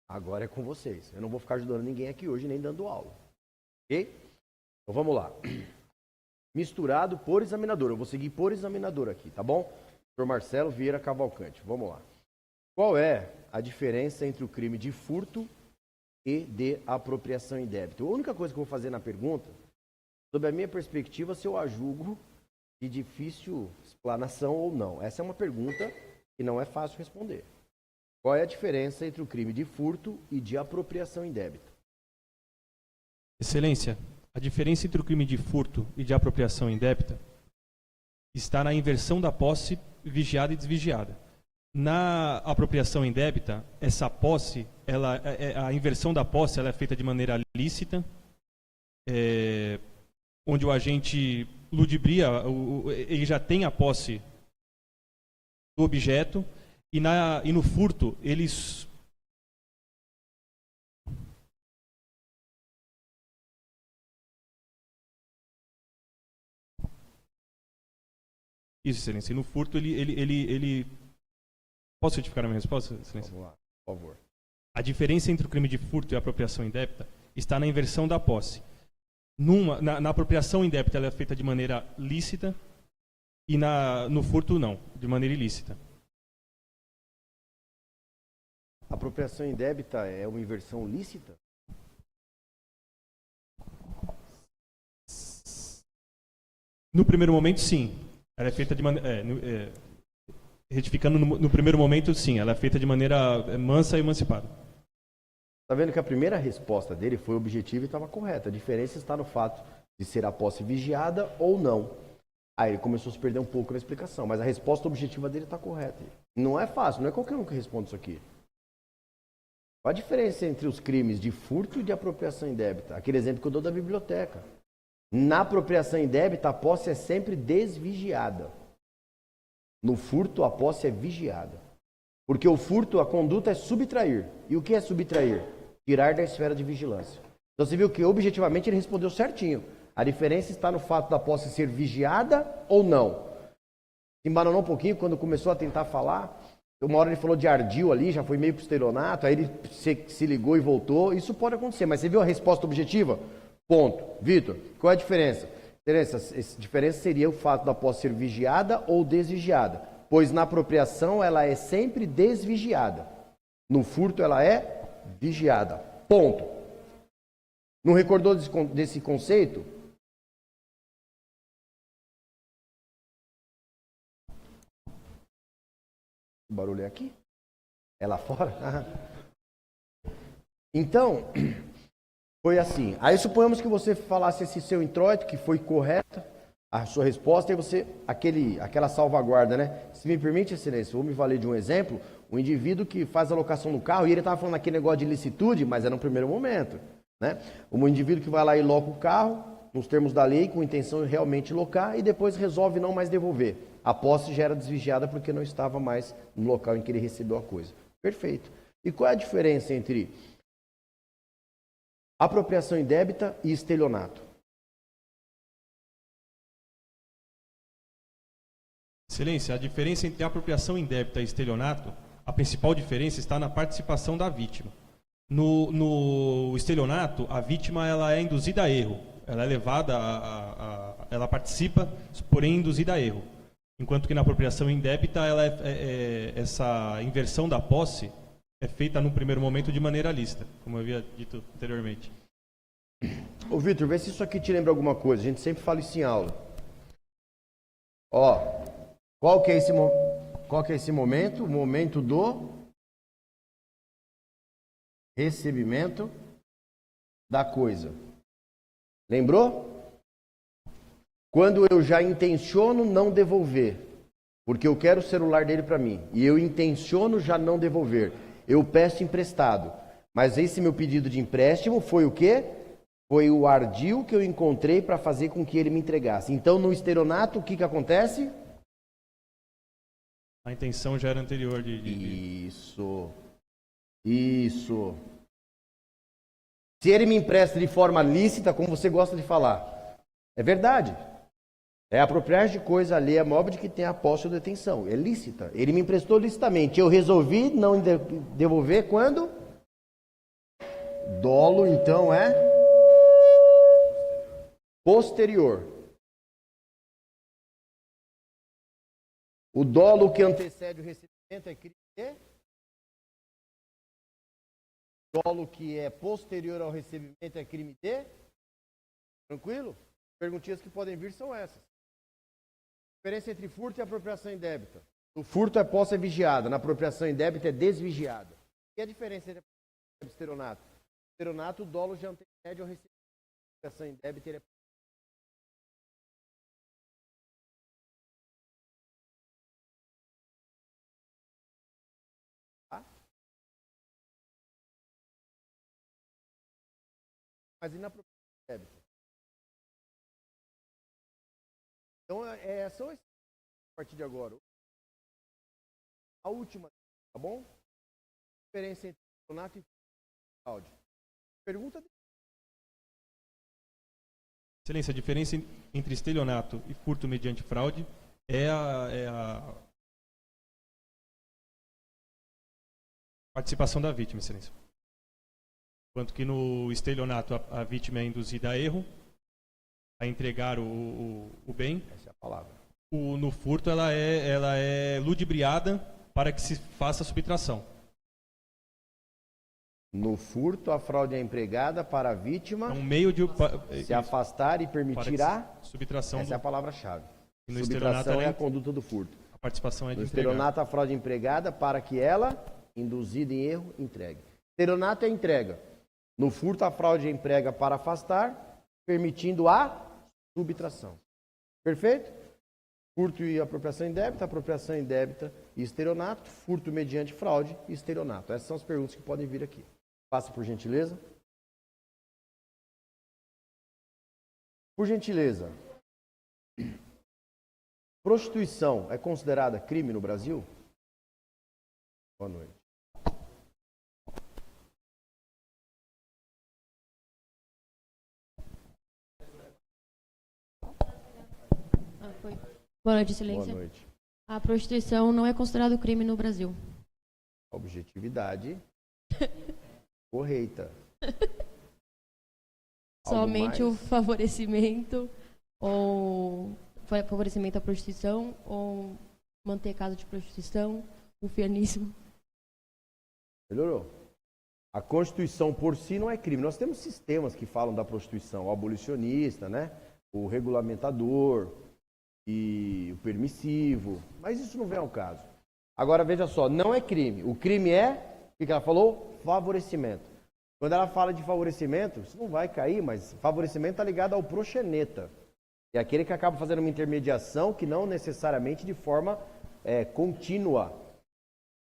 Agora é com vocês. Eu não vou ficar ajudando ninguém aqui hoje, nem dando aula. Ok? Então vamos lá. Misturado por examinador. Eu vou seguir por examinador aqui, tá bom? Dr. Marcelo Vieira Cavalcante. Vamos lá. Qual é a diferença entre o crime de furto e de apropriação indébita? A única coisa que eu vou fazer na pergunta, sob a minha perspectiva, se eu a julgo de difícil explanação ou não. Essa é uma pergunta que não é fácil responder. Qual é a diferença entre o crime de furto e de apropriação indébita? Excelência, a diferença entre o crime de furto e de apropriação indébita está na inversão da posse vigiada e desvigiada. Na apropriação indébita, essa posse, a inversão da posse, ela é feita de maneira lícita, onde o agente ludibria, ele já tem a posse do objeto, e no furto, eles... Isso, excelência. E no furto, ele... Posso certificar a minha resposta, excelência? Vamos lá, por favor. A diferença entre o crime de furto e a apropriação indébita está na inversão da posse. Na apropriação indébita, ela é feita de maneira lícita, e no furto, não, de maneira ilícita. A apropriação indébita é uma inversão lícita? No primeiro momento, sim. Ela é feita de maneira... retificando, no primeiro momento, sim. Ela é feita de maneira mansa e emancipada. Está vendo que a primeira resposta dele foi objetiva e estava correta. A diferença está no fato de ser a posse vigiada ou não. Aí ele começou a se perder um pouco na explicação, mas a resposta objetiva dele está correta. Não é fácil, não é qualquer um que responde isso aqui. Qual a diferença entre os crimes de furto e de apropriação indébita? Aquele exemplo que eu dou da biblioteca. Na apropriação indébita, a posse é sempre desvigiada. No furto, a posse é vigiada. Porque o furto, a conduta é subtrair. E o que é subtrair? Tirar da esfera de vigilância. Então você viu que objetivamente ele respondeu certinho. A diferença está no fato da posse ser vigiada ou não. Se embananou um pouquinho quando começou a tentar falar. Uma hora ele falou de ardil ali, já foi meio pro estelionato, aí ele se ligou e voltou. Isso pode acontecer, mas você viu a resposta objetiva? Ponto. Vitor, qual é a diferença? A diferença seria o fato da posse ser vigiada ou desvigiada. Pois na apropriação ela é sempre desvigiada. No furto ela é vigiada. Ponto. Não recordou desse conceito? O barulho é aqui? É lá fora? Então, foi assim. Aí suponhamos que você falasse esse seu introito, que foi correta a sua resposta, e você, aquela salvaguarda, né? Se me permite, excelência, vou me valer de um exemplo, um indivíduo que faz a locação do carro, e ele estava falando aquele negócio de licitude, mas era no primeiro momento, né? Um indivíduo que vai lá e loca o carro, nos termos da lei, com intenção de realmente locar, e depois resolve não mais devolver. A posse já era desvigiada porque não estava mais no local em que ele recebeu a coisa. Perfeito. E qual é a diferença entre apropriação indébita e estelionato? Excelência, a diferença entre apropriação indébita e estelionato, a principal diferença está na participação da vítima. No estelionato, a vítima ela é induzida a erro. Ela é levada ela participa, porém induzida a erro. Enquanto que na apropriação indébita, essa inversão da posse é feita no primeiro momento de maneira lícita, como eu havia dito anteriormente. Ô Vitor, vê se isso aqui te lembra alguma coisa. A gente sempre fala isso em aula. Ó, qual que é esse momento? O momento do recebimento da coisa. Lembrou? Quando eu já intenciono não devolver, porque eu quero o celular dele para mim, e eu intenciono já não devolver, eu peço emprestado. Mas esse meu pedido de empréstimo foi o quê? Foi o ardil que eu encontrei para fazer com que ele me entregasse. Então, no estelionato, o que acontece? A intenção já era anterior Isso. Se ele me empresta de forma lícita, como você gosta de falar, é verdade. É apropriar de coisa alheia móvel de que tem a posse ou detenção. É lícita. Ele me emprestou licitamente. Eu resolvi não devolver quando? Dolo, então, é posterior. O dolo que antecede o recebimento é crime de? O dolo que é posterior ao recebimento é crime de? Tranquilo? Perguntinhas que podem vir são essas. A diferença entre furto e apropriação indébita. No furto, a posse é vigiada. Na apropriação indébita, é desvigiada. E a diferença entre apropriação e estelionato? No estelionato, o dolo já antecede ao recebimento. A apropriação indébita, ele é... Tá? Mas e na apropriação indébita? Então, são esses a partir de agora. A última, tá bom? A diferença entre estelionato e fraude. Pergunta. Excelência, a diferença entre estelionato e furto mediante fraude é a participação da vítima, excelência. Enquanto que no estelionato a vítima é induzida a erro, a entregar o bem. Essa é a palavra. No furto ela é ludibriada para que se faça a subtração. No furto, a fraude é empregada para a vítima É um meio de se afastar e permitir a subtração. Essa é a palavra-chave. E no Subtração estelionato é a conduta do furto. A participação é de No entregar. estelionato, a fraude é empregada para que ela, induzida em erro, entregue. Estelionato é entrega. No furto, a fraude é emprega para afastar, permitindo a subtração. Perfeito? Furto e apropriação indébita e estelionato, furto mediante fraude e estelionato. Essas são as perguntas que podem vir aqui. Passa, por gentileza. Por gentileza. Prostituição é considerada crime no Brasil? Boa noite. Boa noite, excelência. Boa noite. A prostituição não é considerado crime no Brasil. Objetividade correta. Somente o mais? favorecimento ou favorecimento à prostituição ou manter casa de prostituição, o fianismo. Melhorou. A Constituição por si não é crime. Nós temos sistemas que falam da prostituição. O abolicionista, né? O regulamentador e o permissivo. Mas isso não vem ao caso. Agora, veja só, não é crime. O crime é, o que ela falou? Favorecimento. Quando ela fala de favorecimento, isso não vai cair, mas favorecimento está ligado ao proxeneta. É aquele que acaba fazendo uma intermediação que não necessariamente de forma contínua.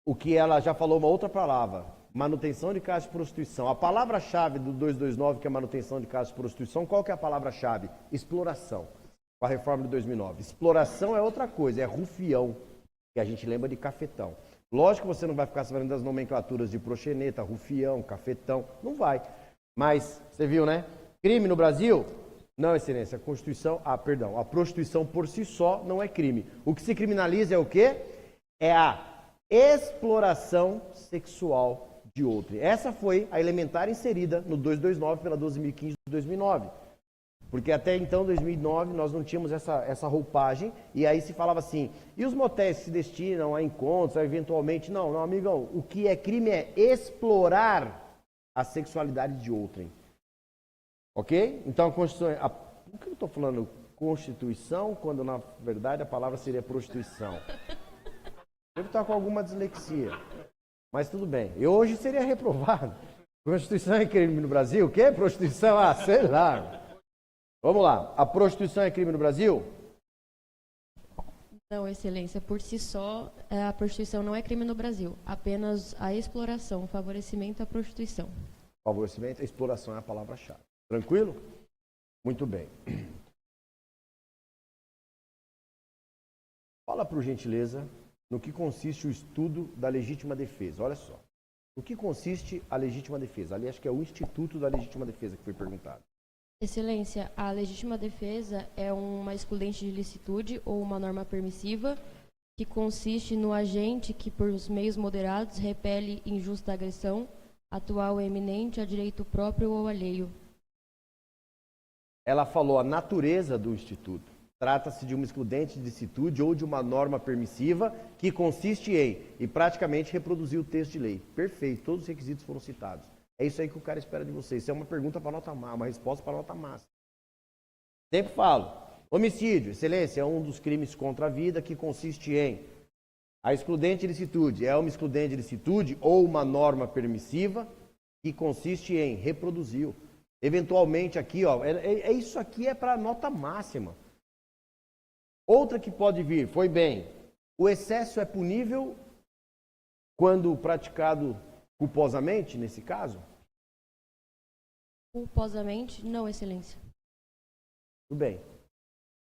O que ela já falou uma outra palavra, manutenção de casa de prostituição. A palavra-chave do 229, que é manutenção de casa de prostituição, qual que é a palavra-chave? Exploração. Com a reforma de 2009. Exploração é outra coisa, é rufião, que a gente lembra de cafetão. Lógico que você não vai ficar sabendo das nomenclaturas de proxeneta, rufião, cafetão, não vai. Mas, você viu, né? Crime no Brasil? Não, excelência, a prostituição por si só não é crime. O que se criminaliza é o quê? É a exploração sexual de outrem. Essa foi a elementar inserida no 229 pela 12.015 de 2009. Porque até então, 2009, nós não tínhamos essa roupagem, e aí se falava assim, e os motéis se destinam a encontros, a eventualmente... Não, amigão, o que é crime é explorar a sexualidade de outrem. Ok? Então, a Constituição... Por que eu estou falando Constituição, quando na verdade a palavra seria prostituição? Deve estar com alguma dislexia. Mas tudo bem. E hoje seria reprovado. Prostituição é crime no Brasil? O quê? Prostituição? Ah, sei lá. Vamos lá. A prostituição é crime no Brasil? Não, excelência, por si só, a prostituição não é crime no Brasil. Apenas a exploração, o favorecimento à prostituição. Favorecimento, a exploração é a palavra-chave. Tranquilo? Muito bem. Fala, por gentileza, no que consiste o estudo da legítima defesa. Olha só. No que consiste a legítima defesa? Ali acho que é o Instituto da Legítima Defesa que foi perguntado. Excelência, a legítima defesa é uma excludente de licitude ou uma norma permissiva que consiste no agente que, por meios moderados, repele injusta agressão atual ou eminente a direito próprio ou alheio. Ela falou a natureza do instituto. Trata-se de uma excludente de licitude ou de uma norma permissiva que consiste em, e praticamente reproduziu o texto de lei. Perfeito, todos os requisitos foram citados. É isso aí que o cara espera de vocês. Isso é uma pergunta para nota máxima, uma resposta para nota máxima. Sempre falo, homicídio, excelência, é um dos crimes contra a vida que consiste em a excludente de licitude. É uma excludente de licitude ou uma norma permissiva que consiste em reproduziu. Eventualmente aqui, ó, isso aqui é para nota máxima. Outra que pode vir, foi bem, o excesso é punível quando praticado culposamente, nesse caso? Culposamente, não, excelência. Tudo bem.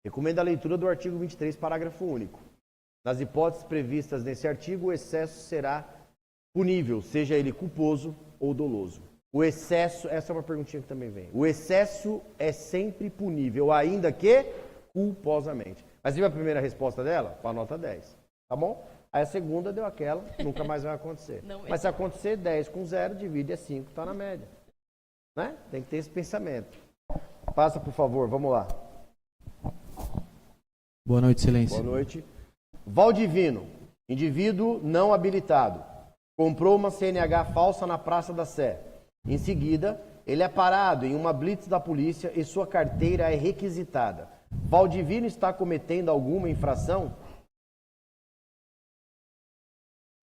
Recomendo a leitura do artigo 23, parágrafo único. Nas hipóteses previstas nesse artigo, o excesso será punível, seja ele culposo ou doloso. O excesso, essa é uma perguntinha que também vem. O excesso é sempre punível, ainda que culposamente. Mas viu a primeira resposta dela? Com a nota 10. Tá bom? Aí a segunda deu aquela, nunca mais vai acontecer. Mas se acontecer, 10 com 0, divide é 5, tá na média. Né? Tem que ter esse pensamento. Passa, por favor, vamos lá. Boa noite, excelência. Boa noite. Valdivino, indivíduo não habilitado, comprou uma CNH falsa na Praça da Sé. Em seguida, ele é parado em uma blitz da polícia e sua carteira é requisitada. Valdivino está cometendo alguma infração?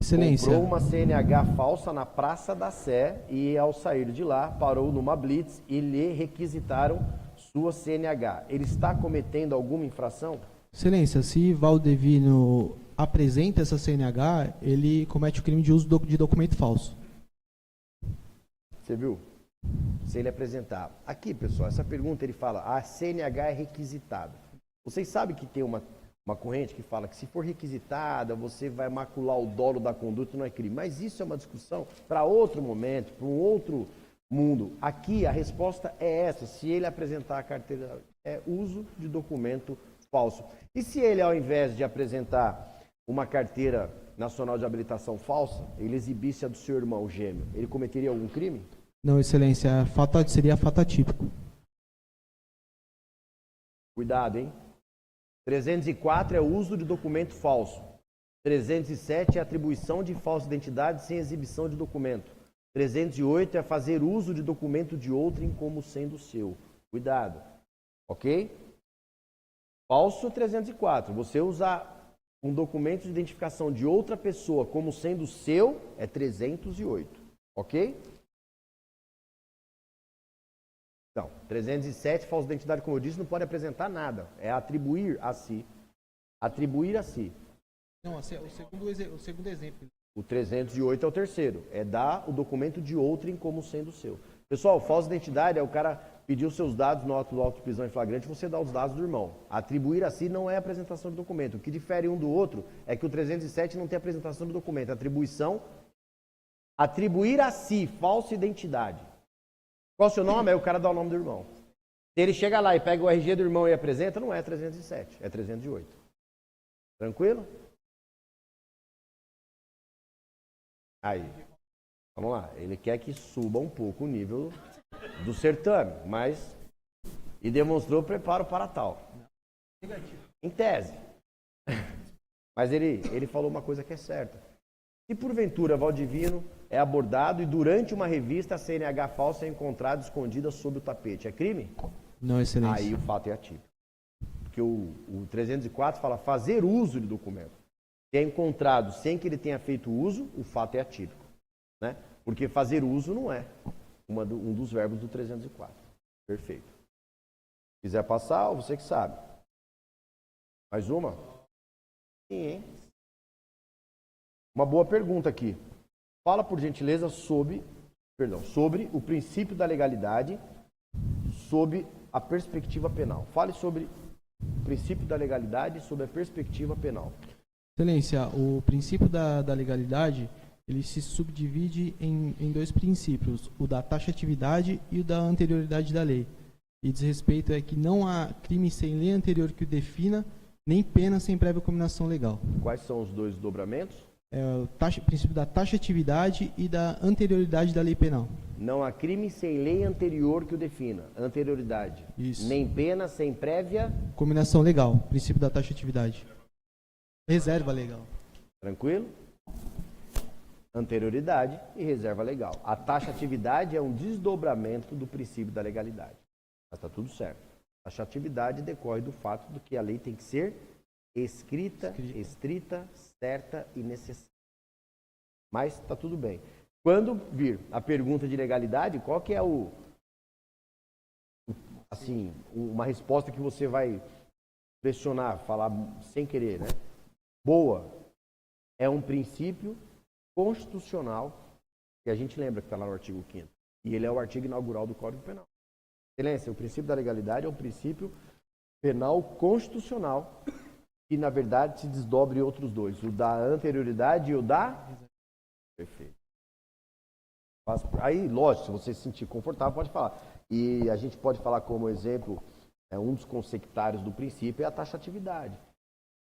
Excelência. Comprou uma CNH falsa na Praça da Sé e, ao sair de lá, parou numa blitz e lhe requisitaram sua CNH. Ele está cometendo alguma infração? Excelência, se Valdivino apresenta essa CNH, ele comete o crime de uso de documento falso. Você viu? Se ele apresentar. Aqui, pessoal, essa pergunta ele fala, a CNH é requisitada. Vocês sabem que tem uma corrente que fala que se for requisitada, você vai macular o dolo da conduta, não é crime. Mas isso é uma discussão para outro momento, para um outro mundo. Aqui a resposta é essa, se ele apresentar a carteira, é uso de documento falso. E se ele, ao invés de apresentar uma carteira nacional de habilitação falsa, ele exibisse a do seu irmão gêmeo, ele cometeria algum crime? Não, excelência, seria fato atípico. Cuidado, hein? 304 é o uso de documento falso. 307 é atribuição de falsa identidade sem exibição de documento. 308 é fazer uso de documento de outrem como sendo seu. Cuidado. Ok? Falso 304. Você usar um documento de identificação de outra pessoa como sendo seu é 308. Ok? Então, 307, falsa identidade, como eu disse, não pode apresentar nada. É atribuir a si. Atribuir a si. Não, o segundo exemplo. O 308 é o terceiro. É dar o documento de outrem como sendo seu. Pessoal, falsa identidade é o cara pedir os seus dados no auto de prisão em flagrante, você dá os dados do irmão. Atribuir a si não é apresentação de documento. O que difere um do outro é que o 307 não tem apresentação de documento. Atribuição, atribuir a si falsa identidade. Qual o seu nome? Aí o cara dá o nome do irmão. Se ele chega lá e pega o RG do irmão e apresenta, não é 307, é 308. Tranquilo? Aí, vamos lá. Ele quer que suba um pouco o nível do certame, mas... E demonstrou preparo para tal. Em tese. Mas ele falou uma coisa que é certa. Se porventura Valdivino é abordado e durante uma revista a CNH falsa é encontrada escondida sob o tapete, é crime? Não, excelência. Aí o fato é atípico. Porque o 304 fala fazer uso de documento. Se é encontrado sem que ele tenha feito uso, o fato é atípico. Né? Porque fazer uso não é um dos verbos do 304. Perfeito. Se quiser passar, você que sabe. Mais uma? Sim, hein? Uma boa pergunta aqui. Fala, por gentileza, sobre o princípio da legalidade sob a perspectiva penal. Fale sobre o princípio da legalidade sob a perspectiva penal. Excelência, o princípio da legalidade, ele se subdivide em dois princípios, o da taxatividade e o da anterioridade da lei. E diz respeito é que não há crime sem lei anterior que o defina, nem pena sem prévia combinação legal. Quais são os dois dobramentos? princípio da taxatividade e da anterioridade da lei penal. Não há crime sem lei anterior que o defina. Anterioridade. Isso. Nem pena sem prévia. Combinação legal, princípio da taxatividade. Reserva legal. Tranquilo? Anterioridade e reserva legal. A taxatividade é um desdobramento do princípio da legalidade. Mas está tudo certo. A taxatividade decorre do fato de que a lei tem que ser escrita, estrita, certa e necessária. Mas está tudo bem. Quando vir a pergunta de legalidade, qual que é assim, uma resposta que você vai pressionar, falar sem querer, né? Boa. É um princípio constitucional, que a gente lembra que está lá no artigo 5º. E ele é o artigo inaugural do Código Penal. Excelência, o princípio da legalidade é um princípio penal constitucional, que na verdade se desdobra em outros dois. O da anterioridade e o da... Perfeito. Aí, lógico, se você se sentir confortável, pode falar. E a gente pode falar como exemplo, um dos consectários do princípio é a taxatividade.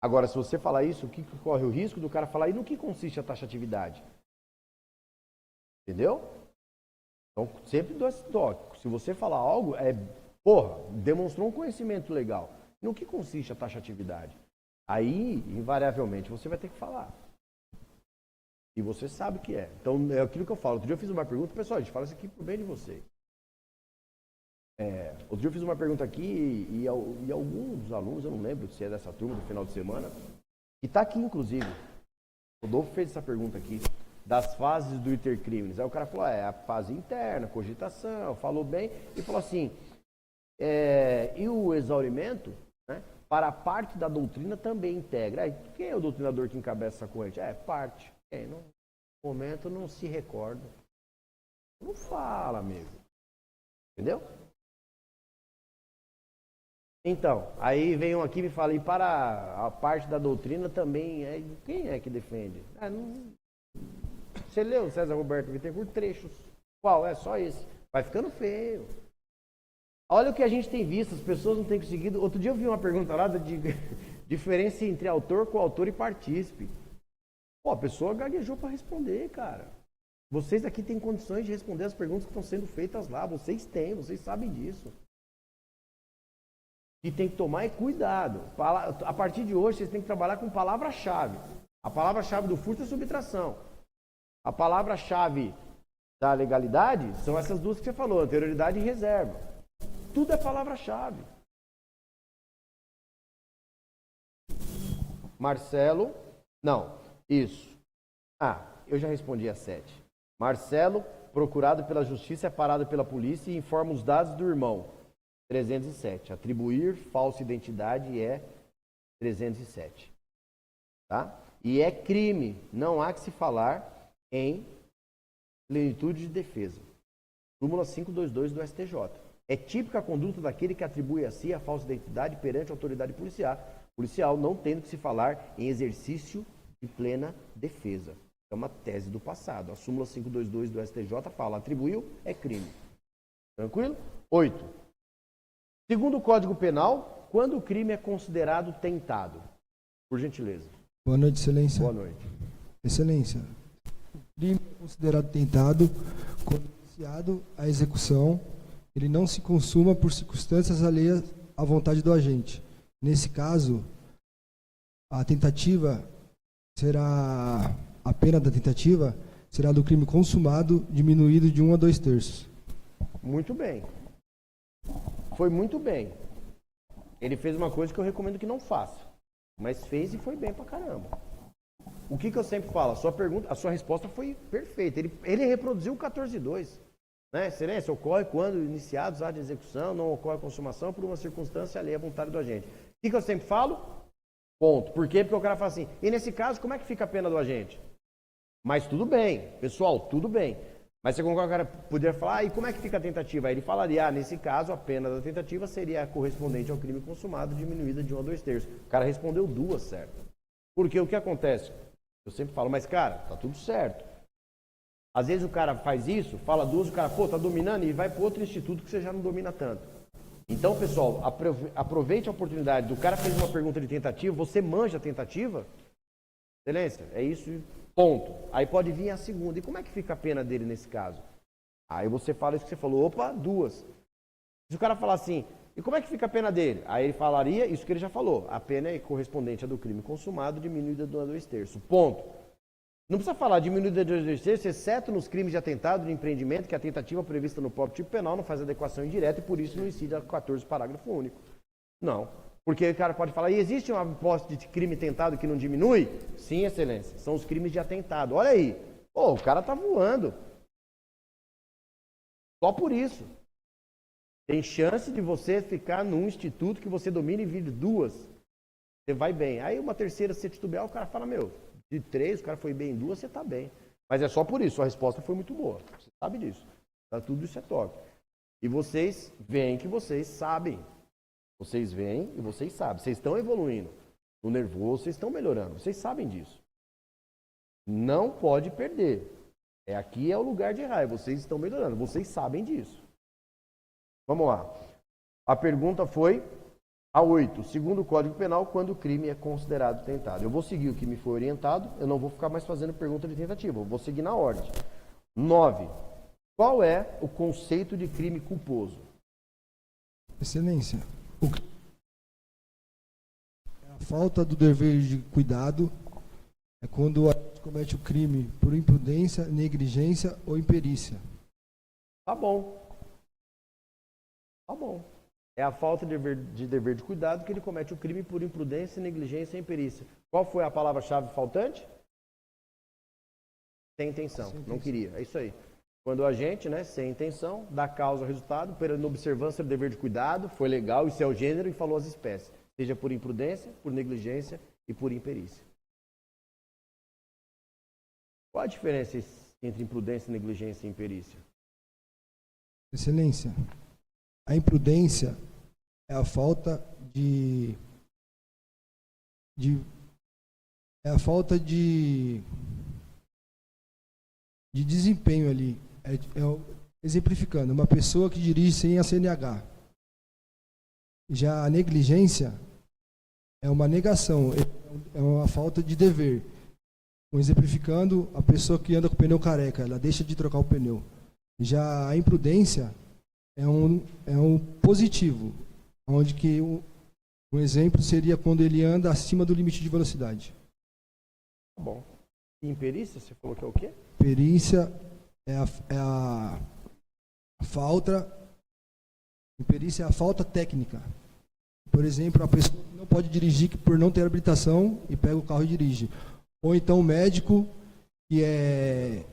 Agora, se você falar isso, o que corre o risco do cara falar, e no que consiste a taxatividade? Entendeu? Então, sempre dou esse toque. Se você falar algo, demonstrou um conhecimento legal. No que consiste a taxatividade? Aí, invariavelmente, você vai ter que falar. E você sabe o que é. Então, é aquilo que eu falo. Outro dia eu fiz uma pergunta, pessoal, a gente fala isso aqui por bem de vocês. Outro dia eu fiz uma pergunta aqui e alguns dos alunos, eu não lembro se é dessa turma do final de semana, que está aqui, inclusive. O Rodolfo fez essa pergunta aqui, das fases do intercrimes. Aí o cara falou, a fase interna, cogitação, falou bem, e falou assim, e o exaurimento, né, para a parte da doutrina também integra. Aí, quem é o doutrinador que encabeça essa corrente? Parte. No momento não se recorda. Não fala, amigo. Entendeu? Então, aí vem um aqui e me fala, e para a parte da doutrina também, quem é que defende? Você leu César Roberto Bittencourt trechos. Qual? É só esse. Vai ficando feio. Olha o que a gente tem visto, as pessoas não têm conseguido. Outro dia eu vi uma pergunta lá de diferença entre autor, coautor e partícipe. A pessoa gaguejou para responder, cara. Vocês aqui têm condições de responder as perguntas que estão sendo feitas lá. Vocês sabem disso. E tem que tomar cuidado. A partir de hoje, vocês têm que trabalhar com palavra-chave. A palavra-chave do furto é subtração. A palavra-chave da legalidade são essas duas que você falou, anterioridade e reserva. Tudo é palavra-chave. Marcelo, não, isso. Eu já respondi a 7. Marcelo, procurado pela justiça, é parado pela polícia e informa os dados do irmão. 307. Atribuir falsa identidade é 307. Tá? E é crime. Não há que se falar em plenitude de defesa. Súmula 522 do STJ. É típica a conduta daquele que atribui a si a falsa identidade perante a autoridade policial, não tendo que se falar em exercício de plena defesa. É uma tese do passado. A súmula 522 do STJ fala, atribuiu, é crime. Tranquilo? 8. Segundo o Código Penal, quando o crime é considerado tentado? Por gentileza. Boa noite, Excelência. Boa noite. Excelência, o crime é considerado tentado quando iniciado a execução, ele não se consuma por circunstâncias alheias à vontade do agente. Nesse caso, a pena da tentativa será do crime consumado diminuído de 1 a 2/3. Muito bem. Foi muito bem. Ele fez uma coisa que eu recomendo que não faça. Mas fez e foi bem pra caramba. O que eu sempre falo? A sua resposta foi perfeita. Ele reproduziu o 14.2. Né? Excelência, ocorre quando iniciados a de execução, não ocorre consumação por uma circunstância alheia à vontade do agente. O que eu sempre falo? Ponto. Por quê? Porque o cara fala assim, e nesse caso, como é que fica a pena do agente? Mas tudo bem, pessoal, tudo bem. Mas você concorda que o cara poderia falar, e como é que fica a tentativa? Aí ele falaria, nesse caso, a pena da tentativa seria correspondente ao crime consumado, diminuída de 1 a 2/3. O cara respondeu 2 certo. Porque o que acontece? Eu sempre falo, mas cara, tá tudo certo. Às vezes o cara faz isso, fala 2, o cara, tá dominando e vai para outro instituto que você já não domina tanto. Então, pessoal, aproveite a oportunidade. O cara fez uma pergunta de tentativa, você manja a tentativa? Excelência, é isso, Ponto. Aí pode vir a segunda. E como é que fica a pena dele nesse caso? Aí você fala isso que você falou, opa, 2. Se o cara falar assim, e como é que fica a pena dele? Aí ele falaria isso que ele já falou. A pena é correspondente à do crime consumado, diminuída do 2/3. Ponto. Não precisa falar diminuída do 2/3, exceto nos crimes de atentado, de empreendimento, que a tentativa prevista no próprio tipo penal não faz adequação indireta e por isso não incide a 14, parágrafo único. Não. Porque o cara pode falar, e existe uma hipótese de crime tentado que não diminui? Sim, excelência. São os crimes de atentado. Olha aí. Pô, o cara tá voando. Só por isso. Tem chance de você ficar num instituto que você domina e vire 2. Você vai bem. Aí uma terceira, se você titubear, o cara fala, meu, de 3, o cara foi bem em 2, você tá bem. Mas é só por isso, a resposta foi muito boa. Você sabe disso. Tá, tudo isso é top. E vocês veem que vocês sabem. Vocês veem e vocês sabem. Vocês estão evoluindo. No nervoso, vocês estão melhorando. Vocês sabem disso. Não pode perder. Aqui é o lugar de errar. Vocês estão melhorando. Vocês sabem disso. Vamos lá. A pergunta foi a 8. Segundo o Código Penal, quando o crime é considerado tentado. Eu vou seguir o que me foi orientado. Eu não vou ficar mais fazendo pergunta de tentativa. Eu vou seguir na ordem. 9. Qual é o conceito de crime culposo? Excelência. A falta do dever de cuidado é quando a gente comete o crime por imprudência, negligência ou imperícia. Tá bom. Tá bom. É a falta de dever de cuidado que ele comete o crime por imprudência, negligência e imperícia. Qual foi a palavra-chave faltante? Sem intenção. Não queria. É isso aí. Quando a gente, sem intenção, dá causa ao resultado, pela inobservância do dever de cuidado, foi legal, isso é o gênero, e falou as espécies. Seja por imprudência, por negligência e por imperícia. Qual a diferença entre imprudência, negligência e imperícia? Excelência. A imprudência é a falta de desempenho ali. Exemplificando, uma pessoa que dirige sem a CNH. Já a negligência é uma negação, é uma falta de dever. Exemplificando, a pessoa que anda com o pneu careca, ela deixa de trocar o pneu. Já a imprudência é um positivo, onde que um exemplo seria quando ele anda acima do limite de velocidade. Tá bom. E imperícia, você falou que é o quê? Perícia é a falta. Imperícia é a falta técnica. Por exemplo, a pessoa não pode dirigir por não ter habilitação e pega o carro e dirige. Ou então o médico que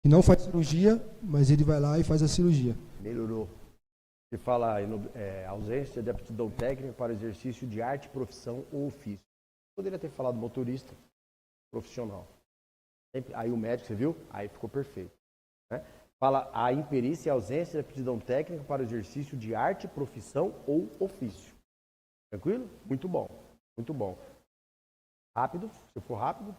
não faz cirurgia, mas ele vai lá e faz a cirurgia. Melhorou. Você fala ausência de aptidão técnica para exercício de arte, profissão ou ofício. Poderia ter falado motorista profissional. Aí o médico, você viu? Aí ficou perfeito. Né? Fala a imperícia e a ausência de aptidão técnica para o exercício de arte, profissão ou ofício. Tranquilo? Muito bom. Muito bom. Rápido, se for rápido.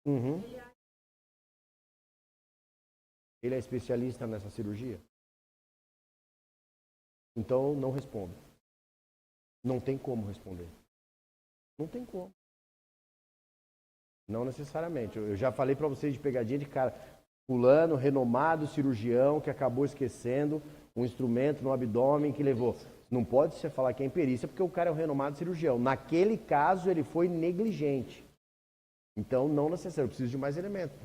Uhum. Ele é especialista nessa cirurgia? Então não respondo. Não tem como responder. Não tem como. Não necessariamente. Eu já falei para vocês de pegadinha de cara. Fulano, renomado cirurgião que acabou esquecendo um instrumento no abdômen que levou. Não pode você falar que é imperícia porque o cara é um renomado cirurgião. Naquele caso ele foi negligente. Então não necessariamente. Eu preciso de mais elementos.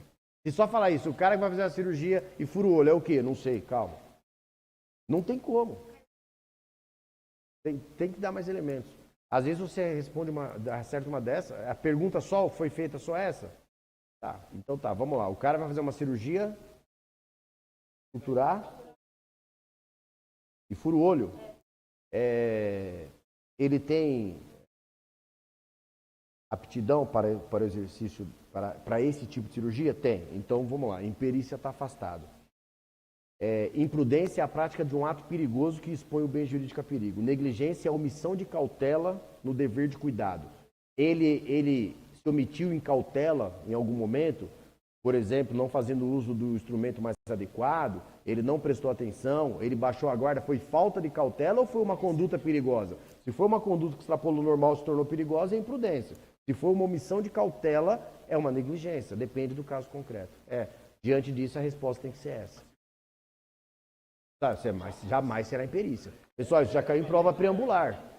Se só falar isso, o cara que vai fazer a cirurgia e fura o olho é o quê? Não sei, calma. Não tem como. Tem que dar mais elementos. Às vezes você responde acerta uma dessa, a pergunta só foi feita só essa. Tá, então tá, vamos lá. O cara vai fazer uma cirurgia, suturar e fura o olho. Ele tem aptidão para o exercício, para esse tipo de cirurgia? Tem. Então vamos lá, imperícia está afastado. Imprudência é a prática de um ato perigoso que expõe o bem jurídico a perigo. Negligência é a omissão de cautela no dever de cuidado. Ele se omitiu em cautela em algum momento, por exemplo, não fazendo uso do instrumento mais adequado, ele não prestou atenção, ele baixou a guarda, foi falta de cautela ou foi uma conduta perigosa? Se for uma conduta que extrapolou o normal, se tornou perigosa, é imprudência. Se for uma omissão de cautela, é uma negligência, depende do caso concreto. Diante disso, a resposta tem que ser essa. Tá, jamais será imperícia. Pessoal, isso já caiu em prova preambular.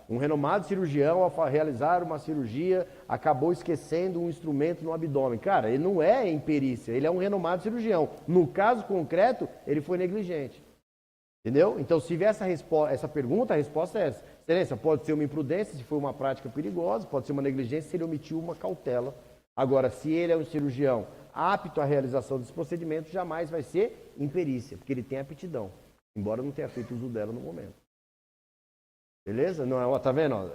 Um renomado cirurgião, ao realizar uma cirurgia, acabou esquecendo um instrumento no abdômen. Cara, ele não é imperícia, ele é um renomado cirurgião. No caso concreto, ele foi negligente. Entendeu? Então, se vier essa pergunta, a resposta é essa. Excelência, pode ser uma imprudência, se for uma prática perigosa, pode ser uma negligência, se ele omitiu uma cautela. Agora, se ele é um cirurgião apto à realização desse procedimento, jamais vai ser imperícia, porque ele tem aptidão, embora não tenha feito uso dela no momento. Beleza? Não, tá vendo?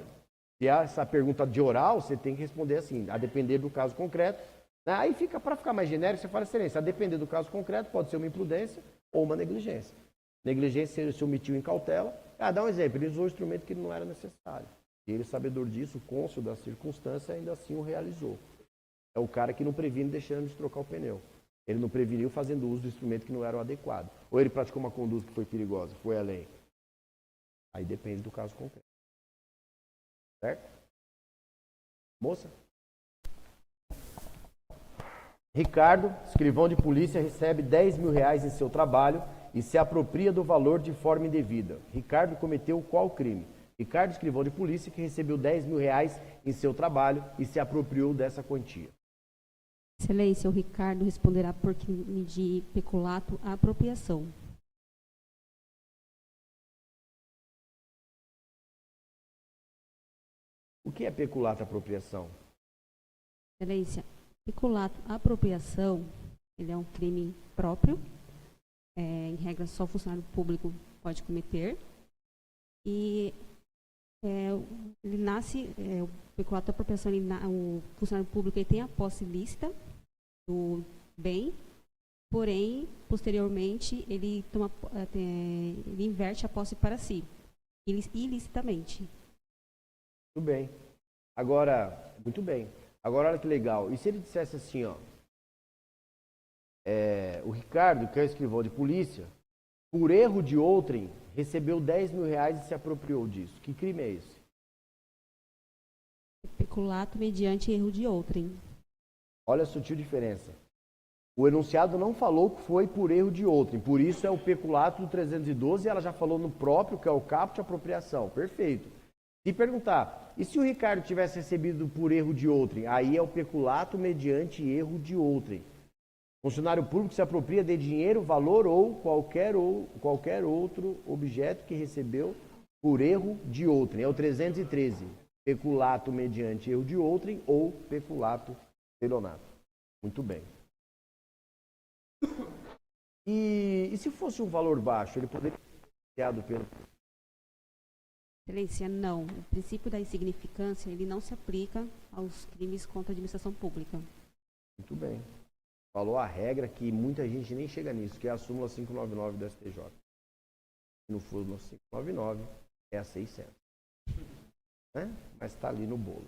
Se há essa pergunta de oral, você tem que responder assim, a depender do caso concreto. Aí fica, para ficar mais genérico, você fala, excelência, a depender do caso concreto, pode ser uma imprudência ou uma negligência. Negligência, ele se omitiu em cautela. Dá um exemplo, ele usou um instrumento que não era necessário. E ele, sabedor disso, o cônsul da circunstância, ainda assim o realizou. É o cara que não previne deixando de trocar o pneu. Ele não preveniu fazendo uso do instrumento que não era o adequado. Ou ele praticou uma conduta que foi perigosa, foi além. Aí depende do caso concreto. Certo? Moça? Ricardo, escrivão de polícia, recebe 10 mil reais em seu trabalho e se apropria do valor de forma indevida. Ricardo cometeu qual crime? Ricardo, escrivão de polícia, que recebeu 10 mil reais em seu trabalho e se apropriou dessa quantia. Excelência, o Ricardo responderá por crime de peculato à apropriação. O que é peculato à apropriação? Excelência, peculato à apropriação, ele é um crime próprio, em regra só o funcionário público pode cometer, e ele nasce, o peculato à apropriação, o funcionário público ele tem a posse lícita do bem, porém, posteriormente, ele inverte a posse para si, ilicitamente. Muito bem. Muito bem. Agora, olha que legal. E se ele dissesse assim, ó, o Ricardo, que é o escrivão de polícia, por erro de outrem, recebeu 10 mil reais e se apropriou disso. Que crime é esse? Peculato mediante erro de outrem. Olha a sutil diferença. O enunciado não falou que foi por erro de outrem, por isso é o peculato do 312 e ela já falou no próprio, que é o caput de apropriação. Perfeito. Se perguntar, e se o Ricardo tivesse recebido por erro de outrem? Aí é o peculato mediante erro de outrem. Funcionário público se apropria de dinheiro, valor ou qualquer outro objeto que recebeu por erro de outrem. É o 313. Peculato mediante erro de outrem ou peculato estelionato. Muito bem. E se fosse um valor baixo, ele poderia ser criado pelo... Excelência, não. O princípio da insignificância, ele não se aplica aos crimes contra a administração pública. Muito bem. Falou a regra que muita gente nem chega nisso, que é a súmula 599 do STJ. Se não for no 599, é a 600. Né? Mas está ali no bolo.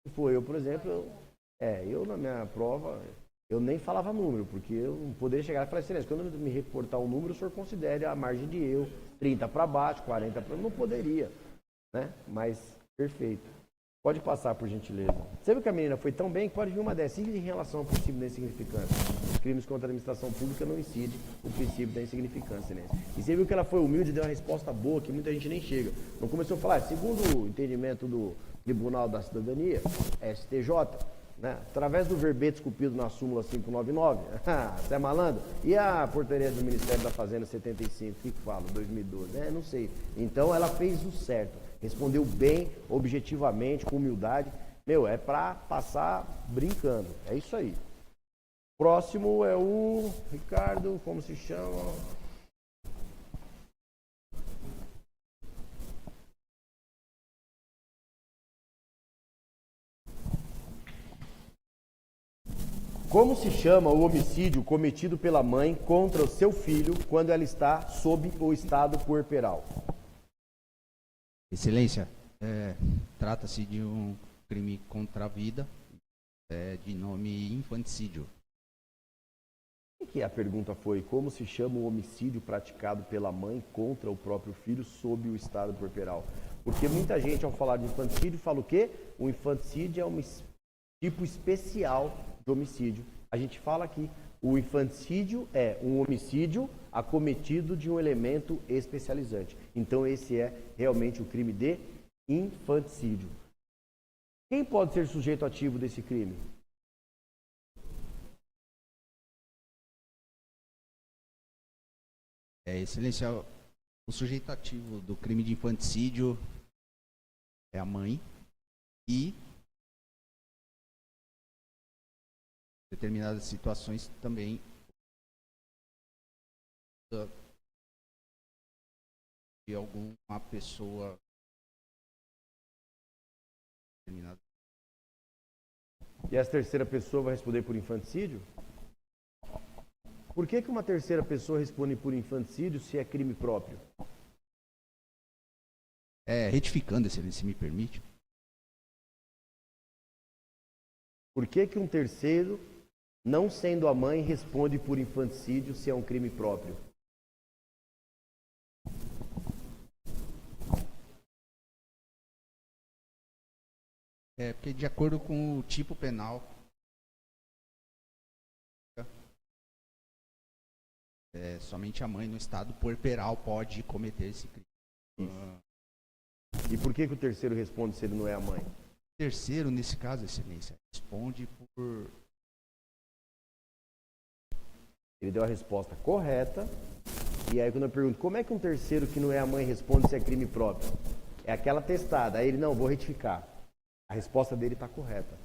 Se for eu, por exemplo, eu na minha prova, eu nem falava número, porque eu não poderia chegar e falar, excelência, quando eu me reportar um número, o senhor considere a margem de erro 30 para baixo, 40 para... Não poderia. Né? Mas, perfeito. Pode passar, por gentileza. Você viu que a menina foi tão bem que pode vir uma dessas em relação ao princípio da insignificância. Os crimes contra a administração pública não incidem o princípio da insignificância. Né? E você viu que ela foi humilde e deu uma resposta boa, que muita gente nem chega. Não começou a falar, segundo o entendimento do Tribunal da Cidadania, STJ, né? Através do verbete esculpido na súmula 599, você é malandro? E a portaria do Ministério da Fazenda 75, o que fala, 2012? Não sei. Então ela fez o certo, respondeu bem, objetivamente, com humildade. É para passar brincando. É isso aí. Próximo é o Ricardo, como se chama? Como se chama o homicídio cometido pela mãe contra o seu filho quando ela está sob o estado puerperal? Excelência, trata-se de um crime contra a vida, de nome infanticídio. Que a pergunta foi: como se chama o homicídio praticado pela mãe contra o próprio filho sob o estado puerperal? Porque muita gente, ao falar de infanticídio, fala o quê? O infanticídio é um tipo especial de homicídio. A gente fala aqui, o infanticídio é um homicídio acometido de um elemento especializante. Então esse é realmente o crime de infanticídio. Quem pode ser sujeito ativo desse crime? Excelência, o sujeito ativo do crime de infanticídio é a mãe e em determinadas situações também de alguma pessoa determinada. E essa terceira pessoa vai responder por infanticídio? Por que uma terceira pessoa responde por infanticídio se é crime próprio? Retificando, excelência, se me permite. Por que um terceiro, não sendo a mãe, responde por infanticídio se é um crime próprio? Porque de acordo com o tipo penal, somente a mãe no estado puerperal pode cometer esse crime. E por que o terceiro responde se ele não é a mãe? O terceiro, nesse caso, excelência, responde por... Ele deu a resposta correta. E aí quando eu pergunto, como é que um terceiro que não é a mãe responde se é crime próprio? É aquela testada. Aí ele, não, vou retificar. A resposta dele está correta.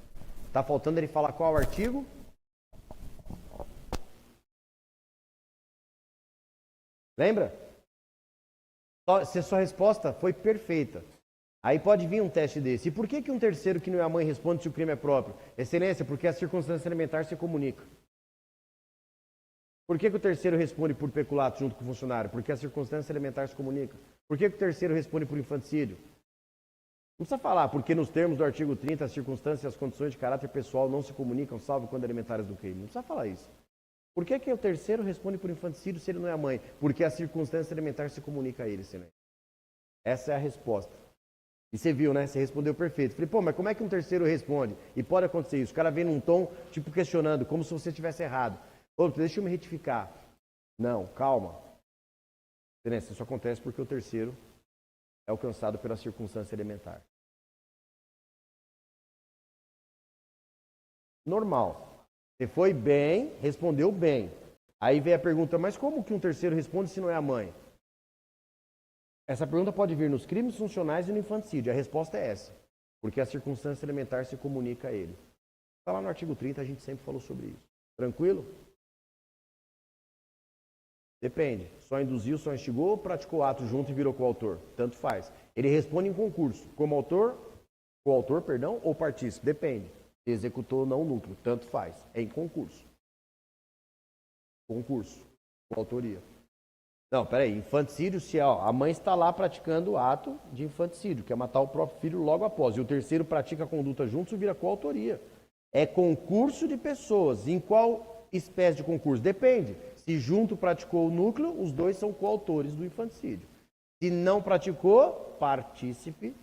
Está faltando ele falar qual artigo? Lembra? Se a sua resposta foi perfeita, aí pode vir um teste desse. E por que um terceiro que não é a mãe responde se o crime é próprio? Excelência, porque a circunstância elementar se comunica. Por que o terceiro responde por peculato junto com o funcionário? Porque a circunstância elementar se comunica. Por que o terceiro responde por infanticídio? Não precisa falar, porque nos termos do artigo 30, as circunstâncias e as condições de caráter pessoal não se comunicam, salvo quando elementares do crime. Não precisa falar isso. Por que o terceiro responde por infanticídio se ele não é a mãe? Porque a circunstância elementar se comunica a ele, senhor. Essa é a resposta. E você viu, né? Você respondeu perfeito. Falei, mas como é que um terceiro responde? E pode acontecer isso. O cara vem num tom, tipo, questionando, como se você tivesse errado. Deixa eu me retificar. Não, calma. Excelência, isso acontece porque o terceiro é alcançado pela circunstância elementar. Normal. Você foi bem, respondeu bem. Aí vem a pergunta, mas como que um terceiro responde se não é a mãe? Essa pergunta pode vir nos crimes funcionais e no infanticídio. A resposta é essa. Porque a circunstância elementar se comunica a ele. Está lá no artigo 30, a gente sempre falou sobre isso. Tranquilo? Depende. Só induziu, só instigou ou praticou o ato junto e virou coautor? Tanto faz. Ele responde em concurso. Como autor, coautor, perdão, ou partícipe? Depende. Executou ou não o núcleo, tanto faz. É em concurso. Concurso. Coautoria. Não, peraí. Infanticídio, se a mãe está lá praticando o ato de infanticídio, que é matar o próprio filho logo após, e o terceiro pratica a conduta junto, isso vira coautoria. É concurso de pessoas. Em qual espécie de concurso? Depende. Se junto praticou o núcleo, os dois são coautores do infanticídio. Se não praticou, partícipe.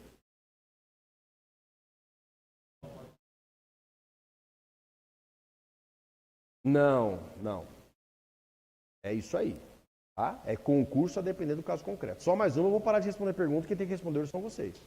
Não. É isso aí. Tá? É concurso a depender do caso concreto. Só mais uma, eu vou parar de responder perguntas, quem tem que responder são vocês.